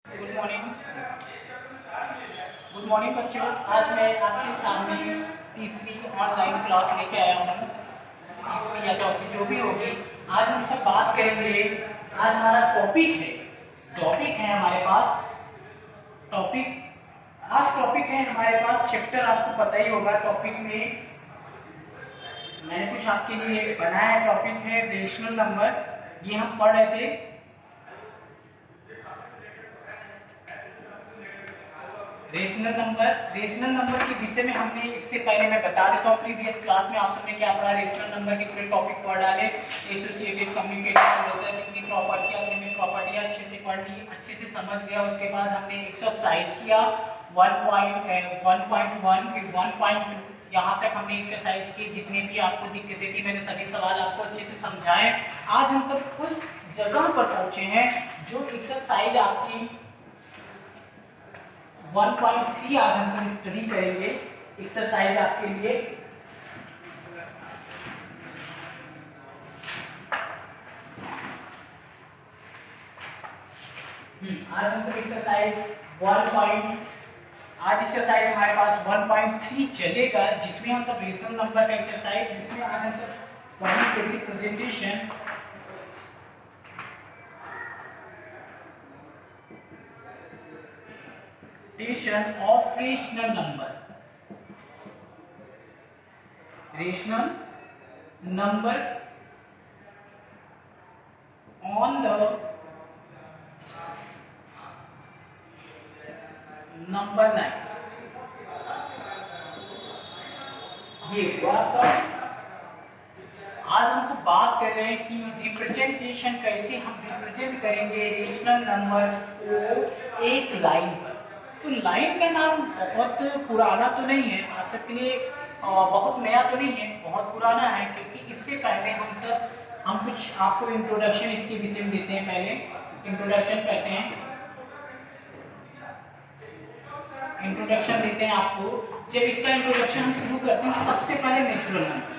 Good morning. Good morning बच्चों, आज मैं आपके सामने तीसरी ऑनलाइन क्लास लेके आया हूँ। तीसरी या चौथी जो भी होगी, आज हम सब बात करेंगे। आज हमारा टॉपिक है हमारे पास टॉपिक है हमारे पास चैप्टर। आपको पता ही होगा टॉपिक में मैंने कुछ आपके लिए बनाया है। टॉपिक है रेशनल नंबर। ये हम पढ़ रहे थे। रेशनल नंबर के विषय में हमने इससे पहले मैं बता देता हूँ, प्रीवियस क्लास में आप सबने क्या पढ़ा। रेशनल नंबर के पूरे टॉपिक पढ़ डाले। एसोसिएटेड, कम्युनिकेटिव, क्लोजर, जितनी प्रॉपर्टियां अच्छे से पढ़ ली, अच्छे से समझ लिया। उसके बाद हमने एक्सरसाइज किया 1.1 फिर 1.2, यहाँ तक हमने एक्सरसाइज की। जितने भी आपको दिक्कतें थी मैंने सभी सवाल आपको अच्छे से समझाए। आज हम सब उस जगह पर पहुंचे हैं जो एक्सरसाइज आपकी 1.3 आज हम सब स्टडी करेंगे। एक्सरसाइज आपके लिए आज हम सब एक्सरसाइज आज एक्सरसाइज हमारे पास 1.3 चलेगा, जिसमें हम सब रेशनल नंबर का एक्सरसाइज, जिसमें आज हम सब quantitative presentation of rational number on the number line. ये आज हम सब बात कर रहे हैं कि रिप्रेजेंटेशन कैसे हम रिप्रेजेंट करेंगे रेशनल नंबर को एक लाइन पर। तो लाइन का नाम बहुत पुराना तो नहीं है, आप सबके लिए बहुत नया तो नहीं है, बहुत पुराना है। क्योंकि इससे पहले हम कुछ आपको इंट्रोडक्शन इसके विषय में देते हैं। पहले इंट्रोडक्शन करते हैं। इंट्रोडक्शन देते हैं आपको। जब इसका इंट्रोडक्शन हम शुरू करते हैं, सबसे पहले नेचुरल नंबर।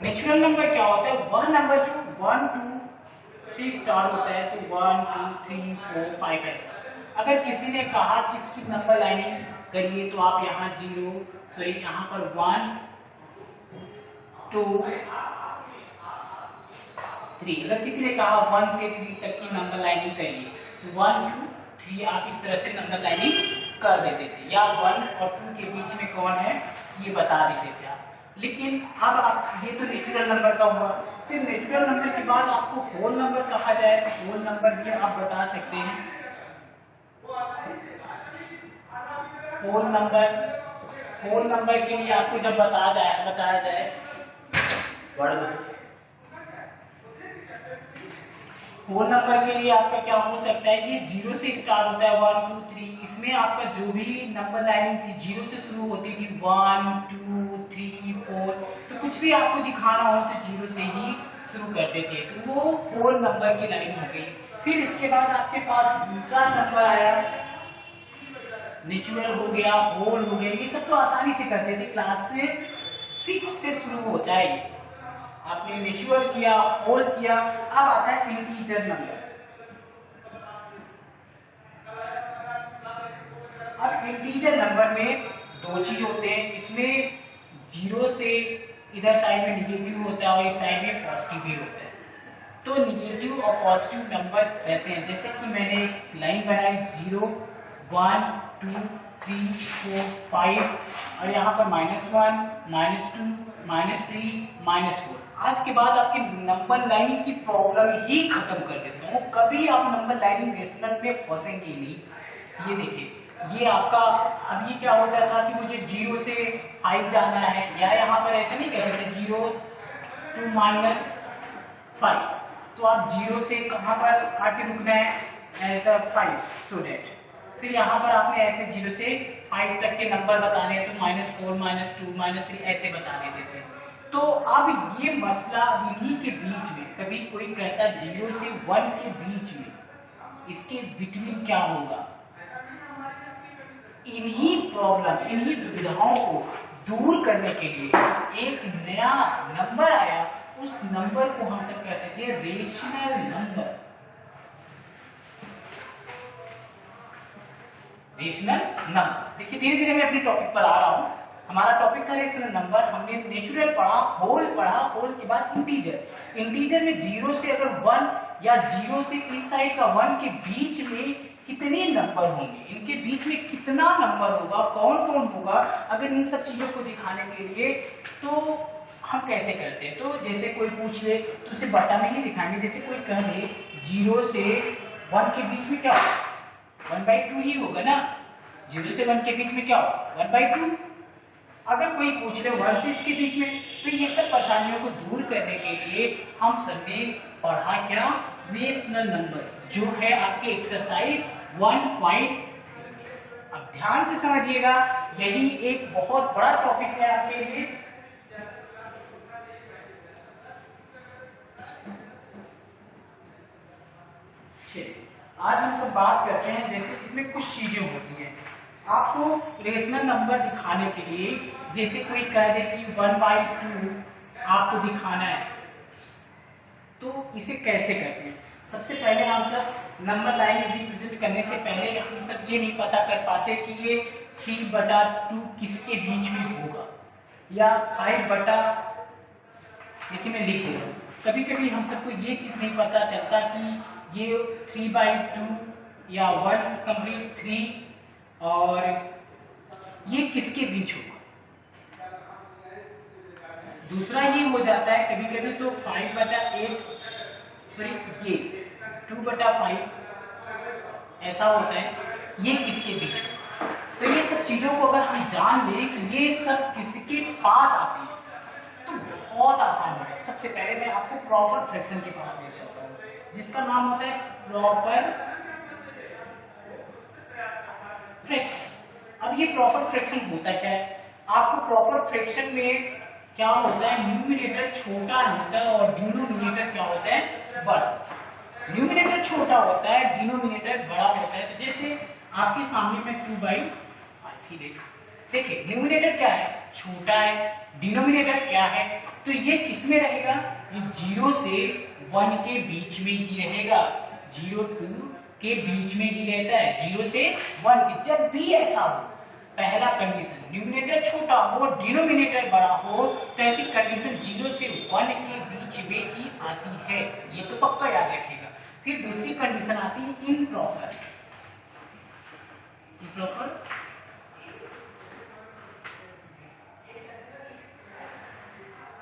नेचुरल नंबर क्या होता है? वह नंबर जो 1 2 से स्टार्ट होता है। तो 1 2 3 4 5 ऐसा। अगर किसी ने कहा कि इसकी नंबर लाइनिंग करिए, तो आप यहाँ यहाँ पर 1 2 3। अगर किसी ने कहा 1 से 3 तक की नंबर लाइनिंग करिए, तो 1 2 3 आप इस तरह से नंबर लाइनिंग कर देते थे, या 1 और 2 के बीच में कौन है ये बता देते थे आप। लेकिन अब आप ये तो नेचुरल नंबर का हुआ। फिर नेचुरल नंबर के बाद आपको होल नंबर कहा जाए, तो होल नंबर भी आप बता सकते हैं। होल नंबर के लिए आपको जब बताया जाए होल नंबर के लिए आपका क्या हो सकता है कि 0 से स्टार्ट होता है 1 2 3। इसमें आपका जो भी नंबर लाइनिंग थी 0 से शुरू होती थी, 1 2 3 4। तो कुछ भी आपको दिखाना हो तो 0 से ही शुरू करते थे, तो वो होल नंबर की लाइन हो गई। फिर इसके बाद आपके पास दूसरा नंबर आया, नेचुरल हो गया, होल हो गया। ये सब तो आसानी से करते थे, क्लास से 6 से शुरू हो जाए। आपने नेचुरल किया, होल किया। अब आता है इंटीजर नंबर। अब इंटीजर नंबर में दो चीज होते हैं। इसमें 0 से इधर साइड में निगेटिव होता है और इस साइड में पॉजिटिव भी होता है। तो निगेटिव और पॉजिटिव नंबर रहते हैं। जैसे कि मैंने एक लाइन बनाई 0 1 2 3 4 5, और यहाँ पर -1 -2 -3 -4। आज के बाद आपकी नंबर लाइनिंग की प्रॉब्लम ही खत्म कर देता हूँ। कभी आप नंबर लाइनिंग रेशनल में फंसेंगे नहीं। ये देखिए, ये आपका अब ये क्या होता था कि मुझे 0 से 5 जाना है, या यहाँ पर ऐसे नहीं कहते थे 0 to -5। तो आप 0 से कहाँ पर आके रुकना है, 5 स्टूडेंट। फिर यहाँ पर आपने ऐसे 0 से 5 तक के नंबर बताने हैं, तो -4 -2 -3 ऐसे बता देते थे। तो अब ये मसला इन्हीं के बीच में, कभी कोई कहता 0 से 1 के बीच में, इसके बिटवीन क्या होगा, इन्हीं दुविधाओं को दूर करने के लिए एक नया नंबर आया, उस नंबर को हम सब कहते थे रेशनल नंबर। Rational number. देखिए धीरे धीरे मैं अपने टॉपिक पर आ रहा हूं। हमारा टॉपिक था रेशनल नंबर। हमने नेचुरल पढ़ा, होल के बाद इंटीजर। इंटीजर में 0 से अगर 1 या 0 से इस साइड का 1 के बीच में कितने नंबर होंगे, इनके बीच में कितना नंबर होगा, कौन कौन होगा, अगर इन सब चीजों को दिखाने के लिए तो हम कैसे करते हैं। तो जैसे कोई पूछ ले तो उसे बटा में ही दिखाएंगे। जैसे कोई कह दे 0 से 1 के बीच में क्या होगा, 1/2 ही होगा ना। 0 से 1 के बीच में क्या होगा, 1/2। अगर कोई पूछ ले 1 से इसके बीच में, तो ये सब परेशानियों को दूर करने के लिए हम सबने पढ़ा क्या, रेशनल नंबर, जो है आपके एक्सरसाइज 1. अब ध्यान से समझिएगा, यही एक बहुत बड़ा टॉपिक है आपके लिए। आज हम सब बात करते हैं, जैसे इसमें कुछ चीजें होती हैं आपको रेशनल नंबर दिखाने के लिए। जैसे कोई कह दे कि 1/2 आपको दिखाना है, तो इसे कैसे करते हैं। सबसे पहले हम सब नंबर लाइन रिप्रेजेंट करने से पहले हम सब ये नहीं पता कर पाते कि ये 3/2 किसके बीच में होगा, या 5/, देखिए मैं लिख दे रहा हूँ। कभी कभी हम सबको ये चीज नहीं पता चलता कि ये 3/2 या 1/3 और ये किसके बीच होगा। दूसरा ये हो जाता है कभी कभी तो 5/8, सॉरी ये 2/5 ऐसा होता है, ये किसके बीच होगा। तो ये सब चीजों को अगर हम जान लें कि ये सब किसके पास आती है तो बहुत आसान है। सबसे पहले मैं आपको प्रॉपर फ्रैक्शन के पास ले चलता हूँ, जिसका नाम होता है प्रॉपर फ्रैक्शन। अब ये प्रॉपर फ्रैक्शन होता क्या है, आपको प्रॉपर फ्रैक्शन में क्या होता है, न्यूमिनेटर छोटा होता है और डिनोमिनेटर क्या होता है, बड़ा। न्यूमिनेटर छोटा होता है, डिनोमिनेटर बड़ा होता है। तो जैसे आपके सामने में 2/5 ही देखिए न्यूमिनेटर क्या है, छोटा है, डिनोमिनेटर क्या है, तो ये किसमें रहेगा, ये 0 से 1 के बीच में ही रहेगा, 0 2 के बीच में ही रहता है, 0 से 1। जब भी ऐसा हो, पहला कंडीशन न्यूमिनेटर छोटा हो, डिनोमिनेटर बड़ा हो, तो ऐसी कंडीशन 0 से 1 के बीच में ही आती है, ये तो पक्का याद रखिएगा। फिर दूसरी कंडीशन आती है इम्प्रॉपर।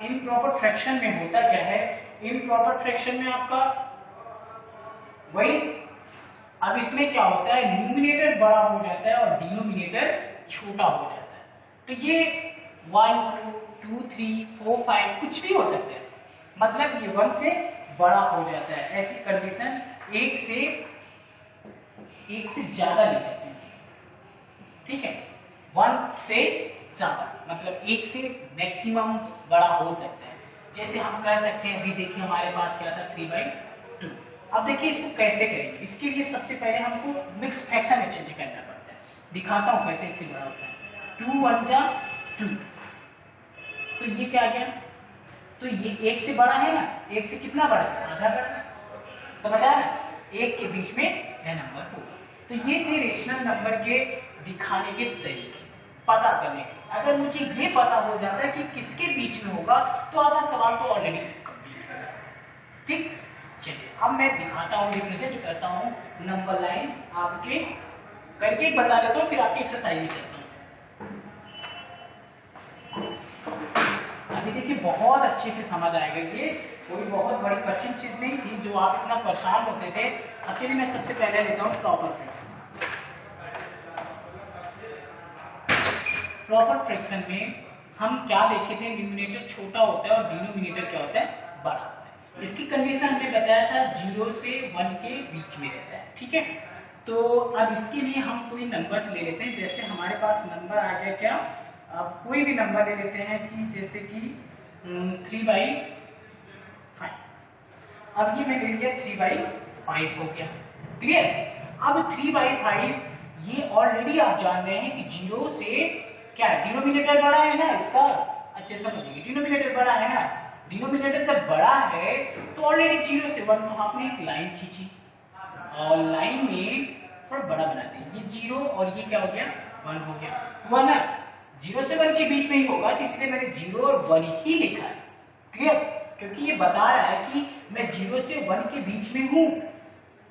इम्प्रॉपर फ्रैक्शन में होता क्या है, इम्प्रॉपर फ्रैक्शन में आपका वही, अब इसमें क्या होता है, न्यूमिनेटर बड़ा हो जाता है और डिनोमिनेटर छोटा हो जाता है। तो ये 1 2 3 4 5 कुछ भी हो सकता है, मतलब ये 1 से बड़ा हो जाता है। ऐसी कंडीशन एक से ज्यादा ले सकते हैं, ठीक है। 1 से ज्यादा मतलब 1 से मैक्सिमम बड़ा हो सकता है। जैसे हम कह सकते हैं, अभी देखिए हमारे पास क्या था 3/2। अब देखिए इसको कैसे करेंगे, इसके लिए सबसे पहले हमको मिक्स फ्रैक्शन एक्सचेंज करना पड़ता है। दिखाता हूं कैसे 1 से बड़ा होता है। 2 1 जा 2, तो ये क्या गया, तो ये 1 से बड़ा है ना, 1 से कितना बड़ा है, आधा बड़ा, समझ आया ना, 1 के बीच में यह नंबर होगा। तो ये थे रेशनल नंबर के दिखाने के तरीके, पता करने के। अगर मुझे ये पता हो जाता है कि किसके बीच में होगा, तो आधा सवाल तो ऑलरेडी कंप्लीट हो जाएगा, ठीक। चलिए अब मैं दिखाता हूँ, रिप्रेजेंट करता हूँ नंबर लाइन आपके करके बता देता हूँ, फिर आपकी एक्सरसाइज में चलता हूँ। अभी देखिए बहुत अच्छे से समझ आएगा, ये कोई बहुत बड़ी कठिन चीज नहीं थी जो आप इतना परेशान होते थे। अकेले मैं सबसे पहले लेता हूँ प्रॉपर फ्रैक्शन। प्रॉपर फ्रैक्शन में हम क्या देखे थे, न्यूमिनेटर छोटा होता है और डिनोमिनेटर क्या होता है, बड़ा होता है। इसकी कंडीशन हमने बताया था 0 से 1 के बीच में रहता है, ठीक है। तो अब इसके लिए हम कोई नंबर्स ले लेते हैं। जैसे हमारे पास नंबर आ गया क्या, अब कोई भी नंबर ले लेते हैं कि जैसे कि 3/5। अब ये मैं ले लिया 3/5 हो गया, क्लियर। अब 3/5 ये ऑलरेडी आप जान रहे हैं कि 0 से क्या डिनोमिनेटर बड़ा है ना इसका, अच्छे समझिए डिनोमिनेटर बड़ा है ना, डिनोमिनेटर जब बड़ा है तो ऑलरेडी 0 से 1, तो आपने एक लाइन खींची और लाइन में थोड़ा बड़ा बनाते हैं, ये 0 और ये क्या हो गया 1 हो गया, 1 है 0 से 1 के बीच में ही होगा, तो इसलिए मैंने 0 और 1 ही लिखा है। क्लियर, क्योंकि ये बता रहा है कि मैं 0 से 1 के बीच में हूं,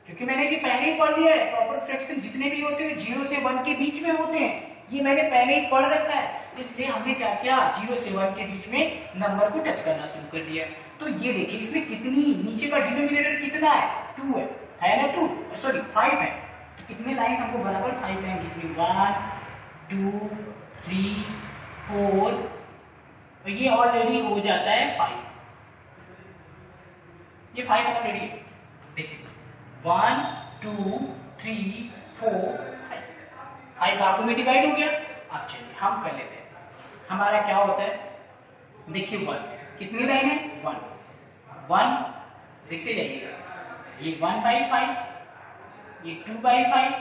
क्योंकि मैंने ये पहले ही पढ़ लिया है, प्रॉपर फ्रैक्शन जितने भी होते हैं 0 से 1 के बीच में होते हैं, ये मैंने पहले ही पढ़ रखा है, तो इसलिए हमने क्या किया 0 से 1 के बीच में नंबर को टच करना शुरू कर दिया। तो ये देखिए इसमें कितनी, नीचे का डिनोमिनेटर कितना है 2 है ना 2 सॉरी 5 है, तो कितने लाइन हमको बराबर 5 लाइन खींचनी, 1 2 3 4, और ये ऑलरेडी हो जाता है 5, ये 5 ऑलरेडी देखिए 1 2 3 4 5 भागों में डिवाइड हो गया। अब चलिए हम कर लेते हैं, हमारा क्या होता है देखिए 1 कितनी लाइन है 1 देखते जाइएगा, ये 1/5, ये 2/5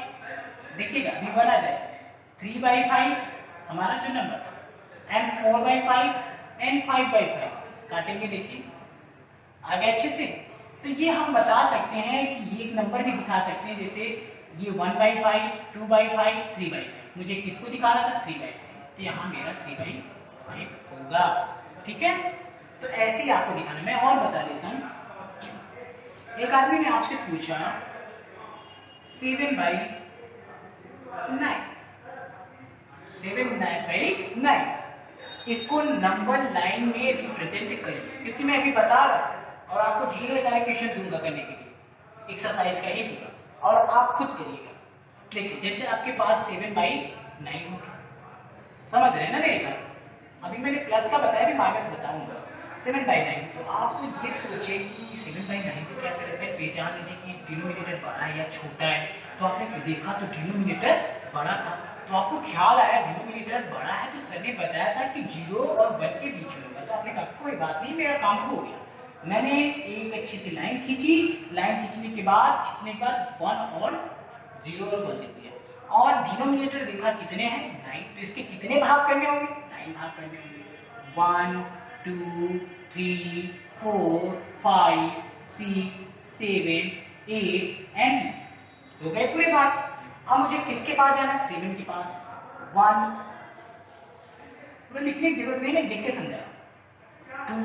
देखिएगा अभी बना जाए, 3/5 हमारा जो नंबर था, एंड 4/5 एंड 5/5 काटेंगे, देखिए आगे अच्छे से। तो ये हम बता सकते हैं कि ये एक नंबर भी दिखा सकते हैं, जैसे ये 1/5 2/5 3/5, मुझे किसको दिखाना था 3/5, तो यहाँ मेरा 3/5 होगा, ठीक है। तो ऐसे ही आपको दिखाना, मैं और बता देता हूँ। एक आदमी ने आपसे पूछा 7/9, 7/9, इसको नंबर लाइन में रिप्रेजेंट करिए, क्योंकि मैं अभी बता रहा हूं और आपको ढेर सारे क्वेश्चन दूंगा करने के लिए, एक्सरसाइज का ही पूरा, और आप खुद करिएगा। देखिए जैसे आपके पास 7/9 हो गया, समझ रहे हैं ना मेरे बात, अभी मैंने प्लस का बताया, भी माइनस बताऊंगा। 7/9, तो आप ये सोचिए कि 7/9 को क्या करें, पहचान लीजिए कि डिनोमिनेटर बड़ा है या छोटा है, तो आपने देखा तो डिनोमिनेटर बड़ा था, तो आपको ख्याल आया डिनोमिनेटर बड़ा है, तो सर ने बताया था कि 0 और 1 के बीच में होगा, तो आपने कहा कोई बात नहीं मेरा काम हो गया। मैंने एक अच्छी सी लाइन खींची, लाइन खींचने के बाद 1 और 0 और 1 लिख दिया, और डिनोमिनेटर देखा कितने हैं 9, तो इसके कितने भाग करने होंगे 9 भाग करने होंगे, 1 2 3 4 5 6 7 8 एंड हो गए पूरे भाग। अब मुझे किसके पास जाना है 7 के पास, 1 पूरा लिखने की जरूरत नहीं, मैं देख के समझा, 2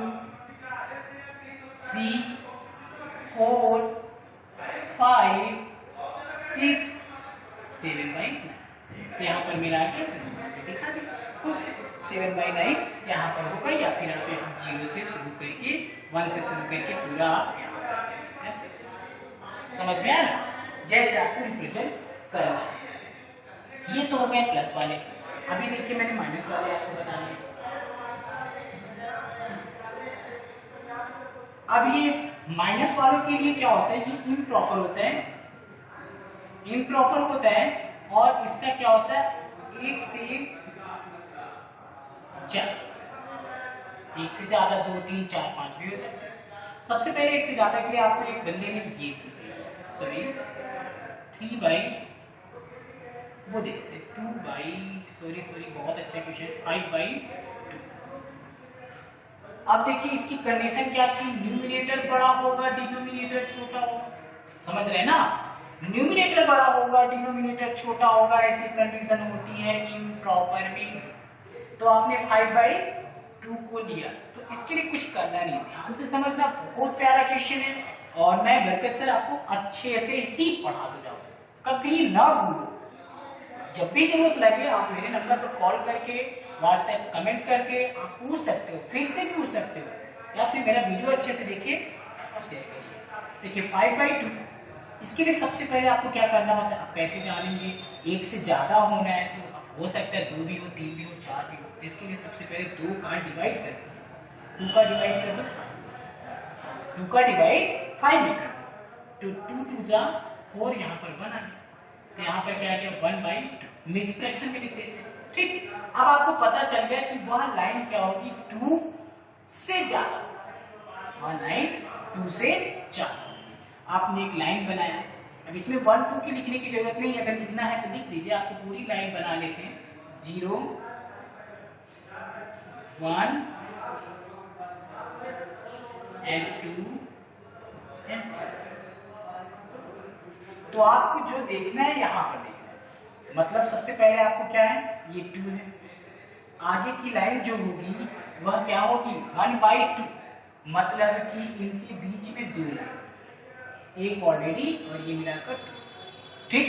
3 4 5 6 7/9, तो यहाँ पर मेरा आगे दिखा दिया 7/9 यहाँ पर होगा, या फिर ऐसे हम 0 से शुरू करके 1 से शुरू करके पूरा आप यहाँ पर कर सकते हैं, समझ में आया, जैसे आपको रिप्रेजेंट करना है। ये तो हो गए प्लस वाले। अभी देखिए मैंने माइनस वाले आपको बताने हैं। अब ये माइनस वालों के लिए क्या होता है, ये इम्प्रॉपर होता है, इम्प्रॉपर होता है, और इसका क्या होता है 1 से ज्यादा 2 3 4 5 भी हो सकता है। सबसे पहले 1 से ज्यादा के लिए आपको एक बंदे ने ये सॉरी 3 वो देखते 2 बहुत अच्छा क्वेश्चन 5/2। अब देखिए इसकी कंडीशन क्या थी, न्यूमिनेटर बड़ा होगा डिनोमिनेटर छोटा होगा, समझ रहे हैं ना, न्यूमिनेटर बड़ा होगा डिनोमिनेटर छोटा होगा, ऐसी कंडीशन होती है इम्प्रॉपर में। तो आपने 5/2 को लिया, तो इसके लिए कुछ करना नहीं, ध्यान से समझना, बहुत प्यारा क्वेश्चन है, और मैं बरकत सर आपको अच्छे से ही पढ़ा दूंगा, कभी ना भूलो। जब भी जरूरत लगे आप मेरे नंबर पर कॉल करके, व्हाट्सएप कमेंट करके आप पूछ सकते हो, फिर से पूछ सकते हो, या फिर मेरा वीडियो अच्छे से देखिए और शेयर करिए। देखिए 5/2, इसके लिए सबसे पहले आपको क्या करना होता है, आप कैसे जानेंगे, 1 से ज्यादा होना है तो हो सकता है 2 भी हो 3 भी हो 4 भी हो, तो इसके लिए सबसे पहले 2 का डिवाइड कर दो, 2 का डिवाइड कर दो 2 का डिवाइड 5 में कर दो, तो 2 2 जा 4, यहाँ पर 1 आ गया, तो यहाँ पर क्या आ गया 1/2, मिक्स फ्रैक्शन में लिख देते हैं। ठीक, अब आपको पता चल गया कि वह लाइन क्या होगी 2 से ज्यादा, वह लाइन 2 से ज्यादा। आपने एक लाइन बनाया, अब इसमें 1 2 की लिखने की जरूरत नहीं, अगर लिखना है तो लिख दीजिए, आपको पूरी लाइन बना लेते हैं 0 1 and 2 and 3। तो आपको जो देखना है यहां पर देखना है, मतलब सबसे पहले आपको क्या है, ये 2 है, आगे की लाइन जो होगी वह क्या होगी 1/2, मतलब कि इनके बीच में 2 लाइन, एक ऑलरेडी और ये मिलाकर 2, ठीक।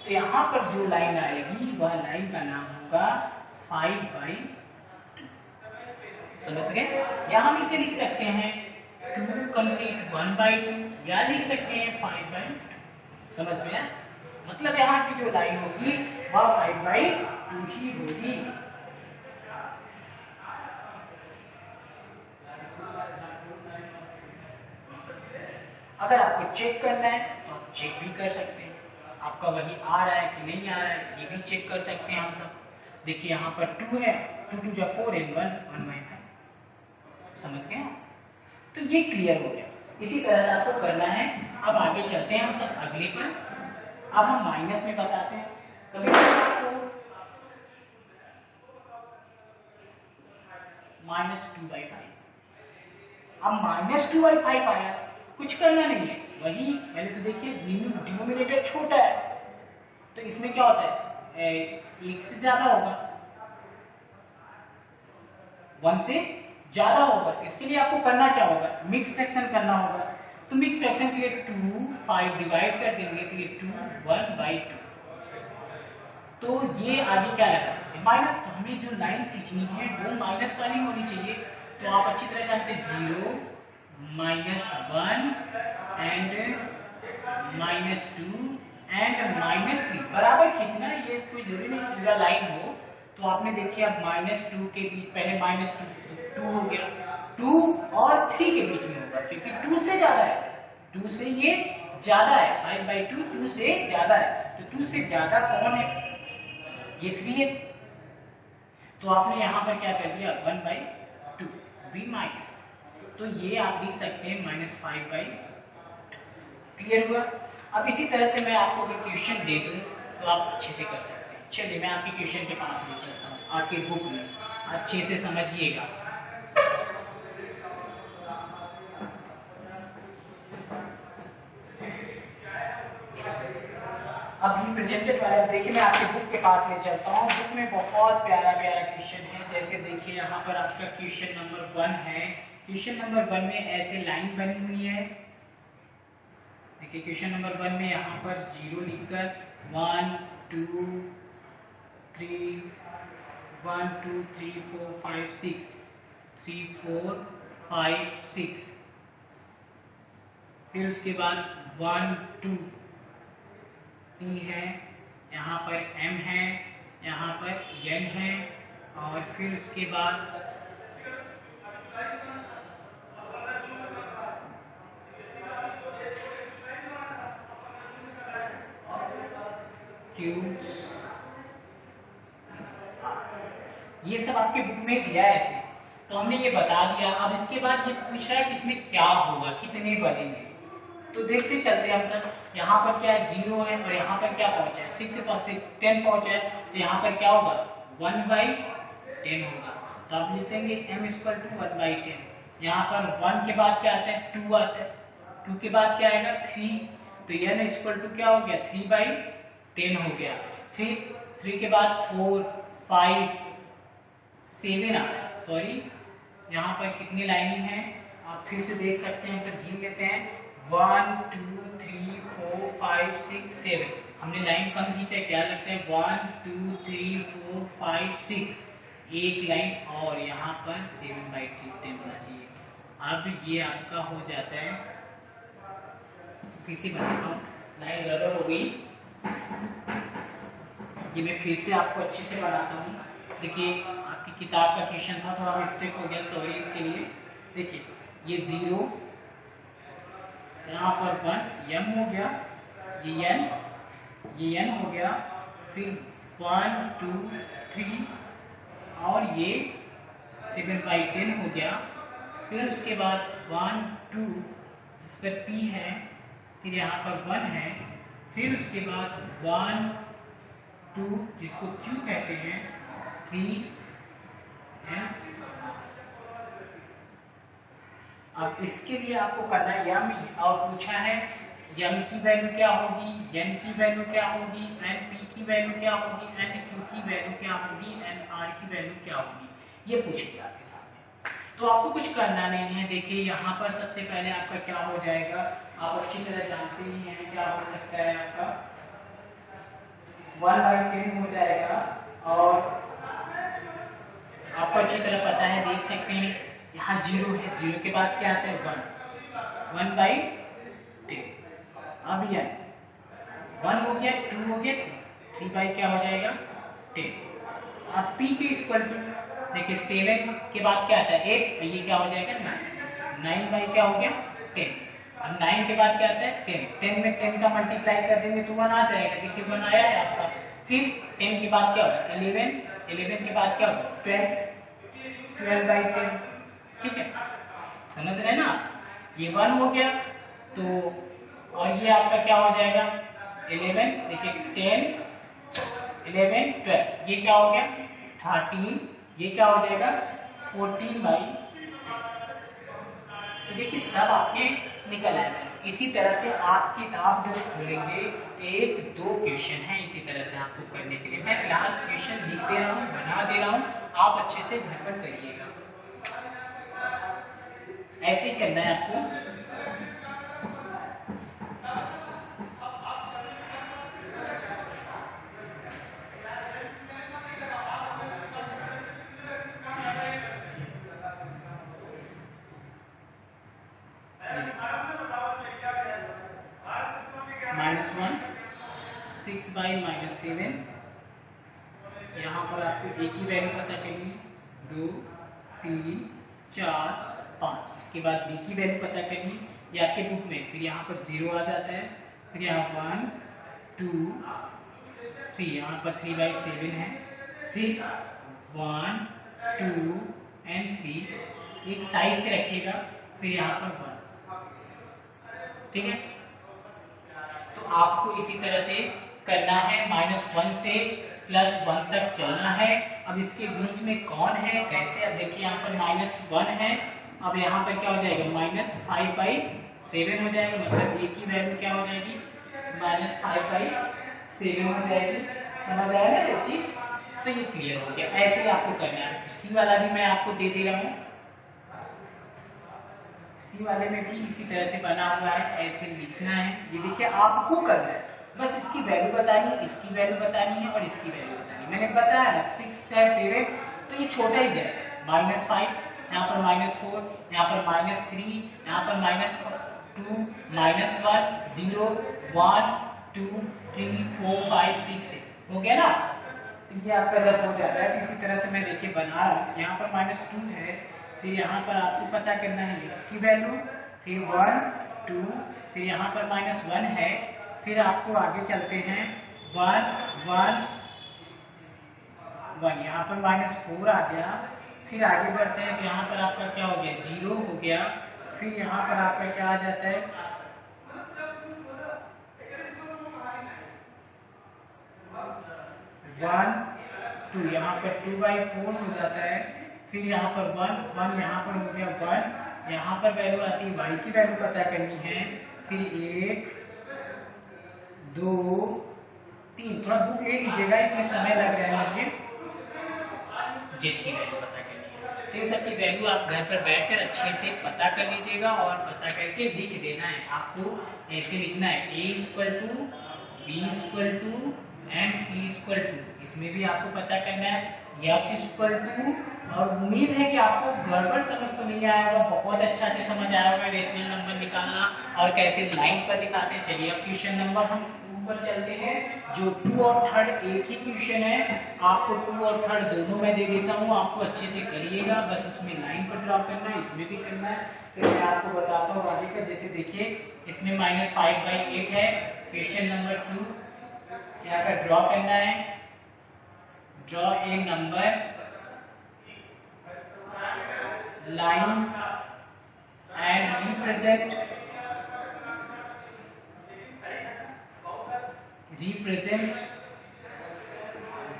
तो यहां पर जो लाइन आएगी वह लाइन का नाम होगा 5/2, समझ गए। या हम इसे लिख सकते हैं 2 कंप्लीट 1/2, या लिख सकते हैं 5/2, समझ में आया। मतलब यहाँ की जो लाइन होगी वह 5/2 ही होगी। अगर आपको चेक करना है तो आप चेक भी कर सकते हैं, आपका वही आ रहा है कि नहीं आ रहा है, ये भी चेक कर सकते हैं हम सब। देखिए यहाँ पर 2 है, 2 2 जा 4 and 1 1/5, समझ गए। तो ये क्लियर हो गया। इसी तरह से आपको करना है। अब आगे चलते हैं हम सब अगले पर। अब हम माइनस में बताते हैं। कभी आपको -2/5, अब -2/5 आया, कुछ करना नहीं है, वही पहले तो देखिए डिनोमिनेटर छोटा है तो इसमें क्या होता है, एक से ज्यादा होगा, 1 से ज्यादा होगा। इसके लिए आपको करना क्या होगा, मिक्स फ्रैक्शन करना होगा। तो मिक्स फ्रैक्शन के लिए 2 5 डिवाइड कर देंगे तो ये 2 1/2। तो ये आगे क्या लगा सकते हैं, माइनस। तो हमें जो लाइन खींचनी है वो माइनस वाली होनी चाहिए। तो आप अच्छी तरह जानते हैं 0 -1 एंड -2 एंड -3 बराबर खींचना है। ये कोई जरूरी नहीं पूरा लाइन हो। तो आपने देखिए अब -2 के बीच, पहले -2 हो गया, 2 और 3 के बीच में होगा क्योंकि 2 से ज्यादा है, 2 से ये ज्यादा है, 5/2 2 से ज्यादा है। तो 2 से ज्यादा कौन है, ये 3 है। तो आपने यहां पर क्या कर दिया 1/2 भी माइनस, तो ये आप लिख सकते हैं -5/2। क्लियर हुआ। अब इसी तरह से मैं आपको अगर क्वेश्चन दे दूं तो आप अच्छे से कर सकते हैं। चलिए मैं आपके क्वेश्चन के पास ले चलता हूँ, आपके बुक में अच्छे से समझिएगा। अब रिप्रेजेंटेड वाला देखिए, मैं आपके बुक के पास ले चलता हूँ। बुक में बहुत प्यारा प्यारा क्वेश्चन है। जैसे देखिए यहाँ पर आपका क्वेश्चन नंबर 1 है। क्वेश्चन नंबर 1 में ऐसे लाइन बनी हुई है। देखिए क्वेश्चन नंबर 1 में यहाँ पर 0 लिखकर 1 2 3 1 2 3 4 5 6 3 4 5 6, फिर उसके बाद 1 2 P है, यहाँ पर M है, यहाँ पर N है, और फिर उसके बाद Q, ये सब आपके बुक में दिया है ऐसे। तो हमने ये बता दिया। अब इसके बाद ये पूछ रहा है कि इसमें क्या होगा, कितने बनेंगे। तो देखते चलते हम सब। यहाँ पर क्या है 0 है, और यहाँ पर क्या पहुंचा है 6 से 10 पहुंचा है। तो यहाँ पर क्या होगा 1/10 होगा। तो आप लिख देंगे m = 1/10। यहाँ पर 1 के बाद क्या आता है 2 आता है, 2 के बाद क्या आएगा 3। तो n = क्या हो गया 3/10 हो गया। फिर 3 के बाद 4 5 7 आ रहा है, सॉरी यहाँ पर कितनी लाइनिंग है आप फिर से देख सकते हैं। हम सब गिन लेते हैं 1 2 3 4 5 6 7। हमने लाइन कम खींचा है, क्या लगता है 1 2 3 4 5 6, एक लाइन और यहाँ पर 7/10 होना चाहिए। अब ये आपका हो जाता है, फिर से बनाता हूँ, लाइन गड़बड़ हो गई, ये मैं फिर से आपको अच्छे से बनाता हूँ। देखिए आपकी किताब का क्वेश्चन था, थोड़ा मिस्टेक हो गया, सॉरी इसके लिए। देखिए ये 0, यहाँ पर 1 m हो गया, ये n हो गया, फिर 1 2 3 और ये 7/10 हो गया। फिर उसके बाद 1 2 जिस पर p है, फिर यहाँ पर 1 है, फिर उसके बाद 1 2 जिसको q कहते हैं 3 and अब इसके लिए आपको करना है यम, और पूछा है यम की वैल्यू क्या होगी, एन की वैल्यू क्या होगी, एन पी की वैल्यू क्या होगी, एन क्यू की वैल्यू क्या होगी, एन आर की वैल्यू क्या होगी, ये पूछ लिया आपके सामने। तो आपको कुछ करना नहीं है। देखिए यहाँ पर सबसे पहले आपका क्या हो जाएगा, आप अच्छी तरह जानते ही हैं क्या हो सकता है आपका 1/10 हो जाएगा, और आपको अच्छी तरह पता है, देख सकते हैं यहाँ 0 है, 0 के बाद क्या आता है 1, 1/10। अब यह 1 हो गया, 2 हो गया, 3 बाई क्या हो जाएगा 10। अब p के इक्वल टू देखिए 7 के बाद क्या आता है 8, ये क्या हो जाएगा 9, 9 बाई क्या हो गया 10। अब 9 के बाद क्या आता है 10, 10 में 10 का मल्टीप्लाई कर देंगे तो 1 आ जाएगा। देखिए 1 आया है आपका। फिर 10 के बाद क्या होगा 11, 11 के बाद क्या होगा 12, 12/10। ठीक है, समझ रहे हैं ना। ये 1 हो गया, तो और ये आपका क्या हो जाएगा 11, देखिए 10, 11, 12, ये क्या हो गया 13, ये क्या हो जाएगा 14/। तो देखिए सब आपके निकल आएगा। इसी तरह से आप किताब जब खोलेंगे तो 1-2 क्वेश्चन है इसी तरह से आपको करने के लिए। मैं फिलहाल क्वेश्चन लिख दे रहा हूँ, बना दे रहा हूँ, आप अच्छे से घर पर करिएगा। ऐसे ही करना है आपको। -1, 6/-7, यहाँ पर आपको एक ही वैल्यू पता करनी है, 2, 3, 4, 5। इसके बाद बी की वैल्यू पता करनी है, ये आपके बुक में। फिर यहाँ पर 0 आ जाता है, फिर यहाँ 1, 2, 3, यहाँ पर 3/7 है, फिर 1, 2 एंड 3 एक साइज से रखिएगा, फिर यहाँ पर 1। ठीक है, तो आपको इसी तरह से करना है, -1 से +1 तक चलना है। अब इसके बीच में कौन है कैसे, अब देखिए यहाँ पर -1 है, अब यहाँ पर क्या हो जाएगा -5/7 हो जाएगा, मतलब एक ही वैल्यू क्या हो जाएगी -5/7 हो जाएगी। समझ आया ना ये चीज, तो ये क्लियर हो गया। ऐसे ही आपको करना है। सी वाला भी मैं आपको दे रहा हूँ, सी वाले में भी इसी तरह से बना हुआ है, ऐसे लिखना है। ये देखिए आपको करना है, बस इसकी वैल्यू बतानी है, इसकी वैल्यू बतानी है और इसकी वैल्यू बतानी है। मैंने बताया ना 6 से 7, तो ये छोटा ही गया है, -5, यहाँ पर -4, यहाँ पर -3, यहाँ पर -2, -1, 0, 1, 2, 3, 4, 5, 6 हो गया ना। तो ये आपका जब हो जाता है, इसी तरह से मैं देखिए बना रहा हूँ। यहाँ पर -2 है, फिर यहाँ पर आपको पता करना है x की वैल्यू, फिर 1, 2, फिर यहाँ पर -1 है, फिर आपको आगे चलते हैं 1, 1, 1, यहाँ पर -4 आ गया, फिर आगे बढ़ते हैं तो यहाँ पर आपका क्या हो गया 0 हो गया, फिर यहाँ पर आपका क्या आ जाता है 1, 2, यहाँ पर 2/4 हो जाता है, फिर यहाँ पर 1, 1 यहाँ पर हो गया 1, यहाँ पर वैल्यू आती है y की वैल्यू पता करनी है, फिर 1, 2, 3, थोड़ा बुक ले लीजिएगा, इसमें समय लग रहा है मुझे। z की वैल्यू पता करनी है, तो इन सब की वैल्यू आप घर पर बैठकर अच्छे से पता कर लीजिएगा और पता करके लिख देना है। आपको ऐसे लिखना है a = b = एंड c = इसमें भी आपको पता करना है x = और उम्मीद है कि आपको गड़बड़ समझ तो नहीं आया होगा, बहुत अच्छा से समझ आया होगा रेशनल नंबर निकालना और कैसे लाइन पर दिखाते हैं। चलिए अब क्वेश्चन नंबर हम ऊपर चलते हैं, जो 2 और 3 एक ही क्वेश्चन है, आपको 2 और 3 दोनों में दे देता हूँ, आपको अच्छे से करिएगा, बस उसमें लाइन पर ड्रॉ करना है, इसमें भी करना है। फिर मैं आपको बताता हूँ आगे का। जैसे देखिए इसमें -5/8 है, क्वेश्चन नंबर 2 यहाँ पर ड्रॉ करना है, draw a number line and represent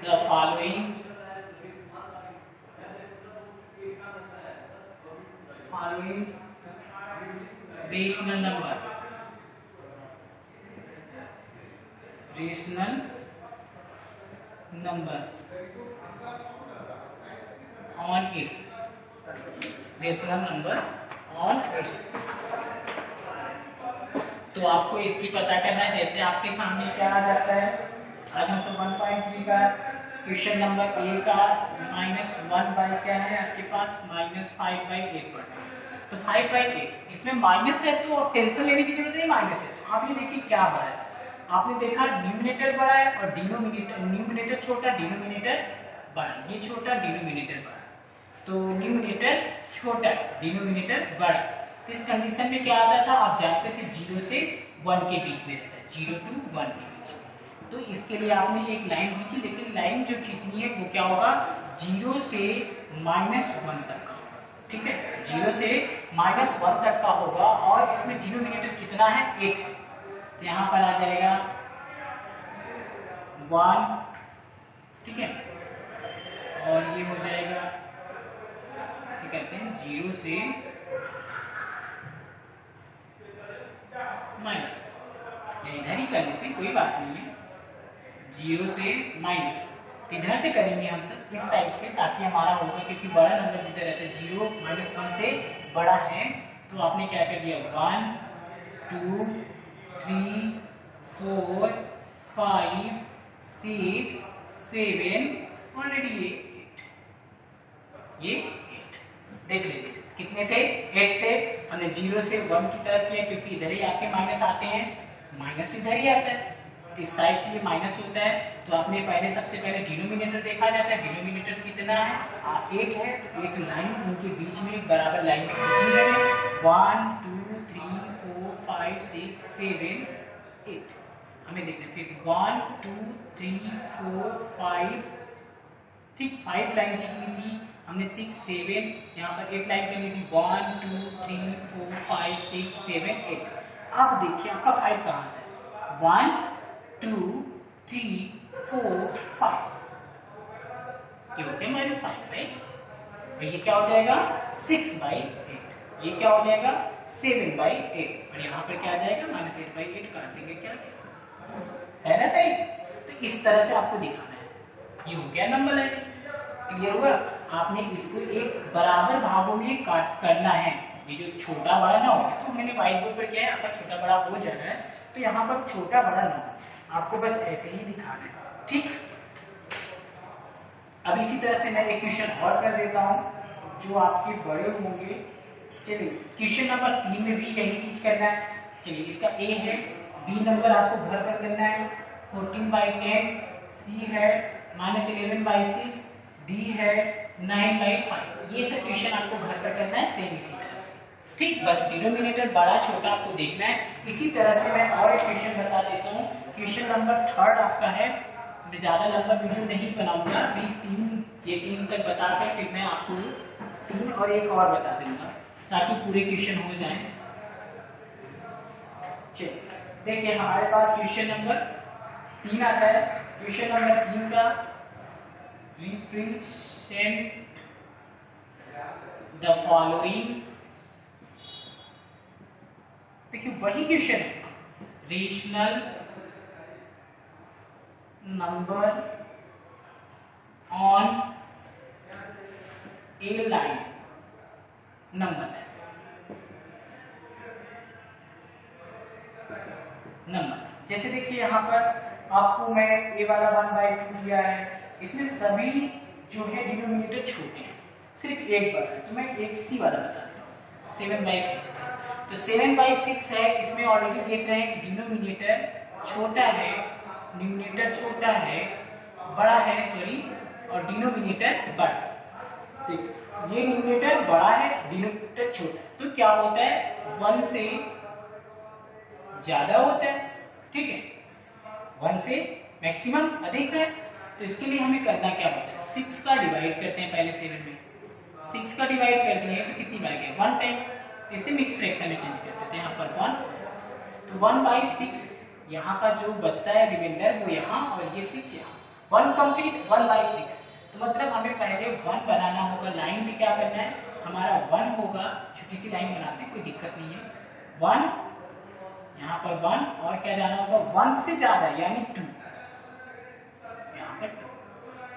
the following rational number on it's तो आपको इसकी पता करना है। जैसे आपके सामने क्या आ जाता है, आज हम सब 1.3 का क्वेश्चन नंबर ए का -1 बाई क्या है आपके पास -5/8 पढ़ना है। तो 5/8 इसमें माइनस है तो अब टेंशन लेने की जरूरत नहीं, माइनस है तो आप ये देखिए क्या बड़ा है। आपने देखा न्यूमिनेटर बड़ा है और न्यूमिनेटर छोटा, डिनोमिनेटर बड़ा, ये छोटा डिनोमिनेटर बड़ा, तो न्यूमिनेटर छोटा डिनोमिनेटर बड़ा। तो इस कंडीशन में क्या आता था, आप जानते थे 0 से 1 के बीच में रहता है, 0 to 1 के बीच में। तो इसके लिए आपने एक लाइन खींची, लेकिन लाइन जो खींचनी है वो क्या होगा, 0 से -1 तक का होगा, ठीक है, 0 से -1 तक का होगा। और इसमें डिनोमिनेटर कितना है, 8 है, तो यहाँ पर आ जाएगा 1, ठीक है, और ये हो जाएगा, इसे करते हैं 0 से माइनस, इधर ही कर लेते हैं, कोई बात नहीं है, 0 से माइनस, तो इधर से करेंगे हम सब इस साइड से, ताकि हमारा होगा, क्योंकि बड़ा नंबर जिधर रहता है 0 -1 से बड़ा है। तो आपने क्या कर दिया, 1 2 3 4 5 6 7, ऑलरेडी ये 8 देख लीजिए कितने थे, 8 थे। हमने 0 से 1 की तरफ किया, क्योंकि इधर ही आपके माइनस आते हैं, माइनस तो इधर ही आता है, तो इस साइड के लिए माइनस होता है। तो आपने सबसे पहले डिनोमिनेटर देखा जाता है, डिनोमिनेटर कितना है, 8 है, तो एक लाइन उनके बीच में एक बराबर लाइन में खींचनी है, 1 2 3 4 5 6 7 8। हमें देखना है फिर 1 2 3 4 5, ठीक, 5 लाइन खींचनी थी हमने, 6 7, यहाँ पर 8 लाइन करनी थी, 1 2 3 4 5 6 7 8। अब देखिए आपका 5 कहाँ है, 1 2 3 4 5, ये हो गया -5, राइट। तो ये क्या हो जाएगा, 6/8, ये क्या हो जाएगा 7/8, और यहाँ पर क्या आ जाएगा -8/8, काट देंगे, क्या है ना, सही। तो इस तरह से आपको दिखाना है, ये हो गया नंबर लाइन, क्लियर हुआ। आपने इसको एक बराबर भागों में काट करना है, ये जो छोटा बड़ा ना हो, तो मैंने व्हाइट बोर्ड पर किया है, आपका छोटा बड़ा हो जाना है, तो यहाँ पर छोटा बड़ा ना, आपको बस ऐसे ही दिखाना है, ठीक। अब इसी तरह से मैं एक क्वेश्चन और कर देता हूँ जो आपके बड़े होंगे। चलिए क्वेश्चन नंबर 3 में भी यही चीज करना है। चलिए इसका ए है, बी नंबर आपको घर पर करना है 14/10, सी है -11/6, डी है 9/5। ये सब क्वेश्चन आपको घर पर करना है सेम इसी तरह से, ठीक। बस डिनोमिनेटर बड़ा छोटा आपको देखना है। इसी तरह से मैं और एक क्वेश्चन बता देता हूँ, क्वेश्चन नंबर 3 आपका है, मैं ज्यादा लंबा वीडियो नहीं बनाऊंगा, अभी 3 तक बताकर फिर मैं आपको 3 और एक और बता दूंगा, ताकि पूरे क्वेश्चन हो जाएं। चलिए देखिए हमारे पास क्वेश्चन नंबर 3 आता है। क्वेश्चन नंबर 3 का रिप्रेजेंट द फॉलोइंग, देखिए वही क्वेश्चन है, rational number on A line number, जैसे देखिए यहाँ पर आपको मैं ए वाला 1/2 दिया है, इसमें सभी जो है डिनोमिनेटर छोटे हैं, सिर्फ एक बड़ा है, तो मैं एक सी वाला बता रहा हूँ 7/6। तो 7/6 है, इसमें ऑलरेडी देख रहे हैं कि डिनोमिनेटर छोटा है, न्यूमिनेटर छोटा है, बड़ा है सॉरी, और डिनोमिनेटर बड़ा। ठीक, ये न्यूमिनेटर बड़ा है, डिनोमिनेटर छोटा है, तो क्या होता है 1 से ज्यादा होता है, ठीक है, 1 से मैक्सिमम अधिक है। तो इसके लिए हमें करना क्या होता है, 6 का डिवाइड करते हैं, पहले 7 में 6 का डिवाइड कर दिए तो कितनी बार गया 1 टाइम, इसे मिक्स फ्रैक्शन में चेंज कर देते हैं, यहाँ पर 1 और 6, तो 1/6 यहाँ का जो बचता है रिमाइंडर वो यहाँ, और ये 6 यहाँ, 1 कंप्लीट 1/6। तो मतलब हमें पहले 1 बनाना होगा, लाइन में क्या करना है हमारा 1 होगा, छोटी सी लाइन बनाते हैं, कोई दिक्कत नहीं है। 1 यहाँ पर 1 और क्या जाना होगा 1 से ज्यादा यानी 2, यहाँ पर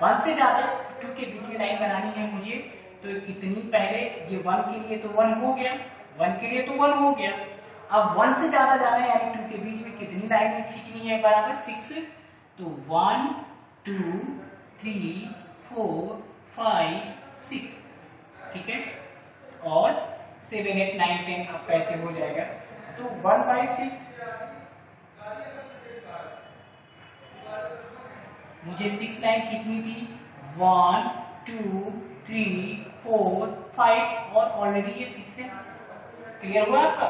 1 से ज्यादा 2 के बीच में लाइन बनानी है मुझे। तो कितनी पहले ये 1 के लिए तो 1 हो गया, 1 के लिए तो 1 हो गया। अब 1 से ज्यादा जाना है यानी 2 के बीच में कितनी लाइनें खींचनी है बराबर 6। तो 1 2 3 4 5 6, ठीक है। और 7 8 9 10 अब कैसे हो जाएगा, तो 1/6 मुझे 6 लाइन खींचनी थी, 1 2 3 4 5 और ऑलरेडी ये 6 है। क्लियर हुआ आपका?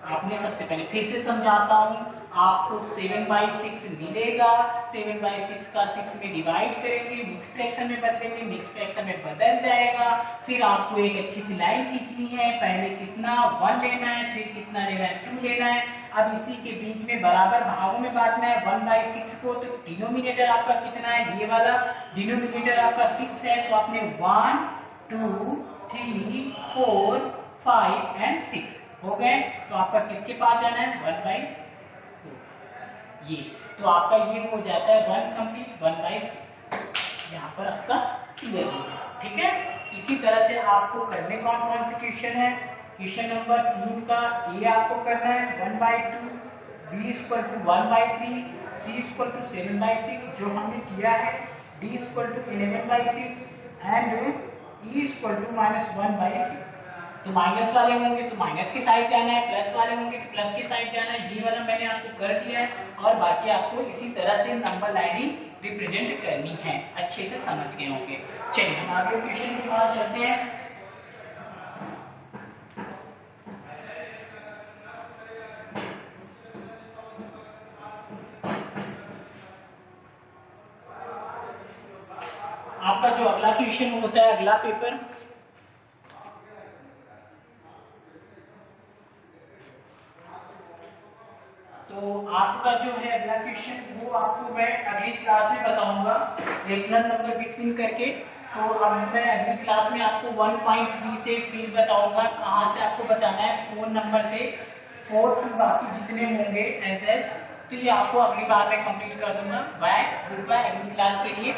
आपने सबसे पहले फिर से समझाता हूं, आपको 7/6 मिलेगा, 7/6 का 6 में डिवाइड करेंगे, मिक्स फ्रैक्शन में बदलेंगे, मिक्स फ्रैक्शन में बदल जाएगा। फिर आपको एक अच्छी सी लाइन खींचनी है, पहले कितना 1 लेना है, फिर कितना लेना है 2 लेना है। अब इसी के बीच में बराबर भागों में बांटना है 1/6 को। तो डिनोमिनेटर आपका कितना है, ये वाला डिनोमिनेटर आपका 6 है, तो आपने 1 2 3 4 5 एंड 6 हो गए। तो आपका किसके पास जाना है 1/4, ये तो आपका ये हो जाता है 1 कंप्लीट 1/6। यहाँ पर आपका क्लियर हो गया, ठीक है। इसी तरह से आपको करने कौन कौन से क्वेश्चन है, क्वेश्चन नंबर 3 का ये आपको करना है 1/2, b = 1/3, c = 7/6 जो हमने किया है, d = 11/6 एंड e = -1/6। तो माइनस वाले होंगे तो माइनस की साइड जाना है, प्लस वाले होंगे तो प्लस की साइड जाना है। ये वाला मैंने आपको कर दिया है और बाकी आपको इसी तरह से नंबर लाइनिंग रिप्रेजेंट करनी है, अच्छे से समझ गए होंगे। चलिए हम अगले क्वेश्चन के पास चलते हैं। आपका जो अगला क्वेश्चन होता है, अगला पेपर, तो आपका जो है अगला क्वेश्चन वो आपको मैं अगली क्लास में बताऊंगा रेशनल नंबर बिटवीन करके। तो अब मैं अगली क्लास में आपको 1.3 से फिर बताऊंगा कहाँ से आपको बताना है, फोन नंबर से 4 टू बाकी जितने होंगे एस। तो ये आपको अगली बार में कंप्लीट कर दूंगा। बाय, गुड बाय अगली क्लास के लिए।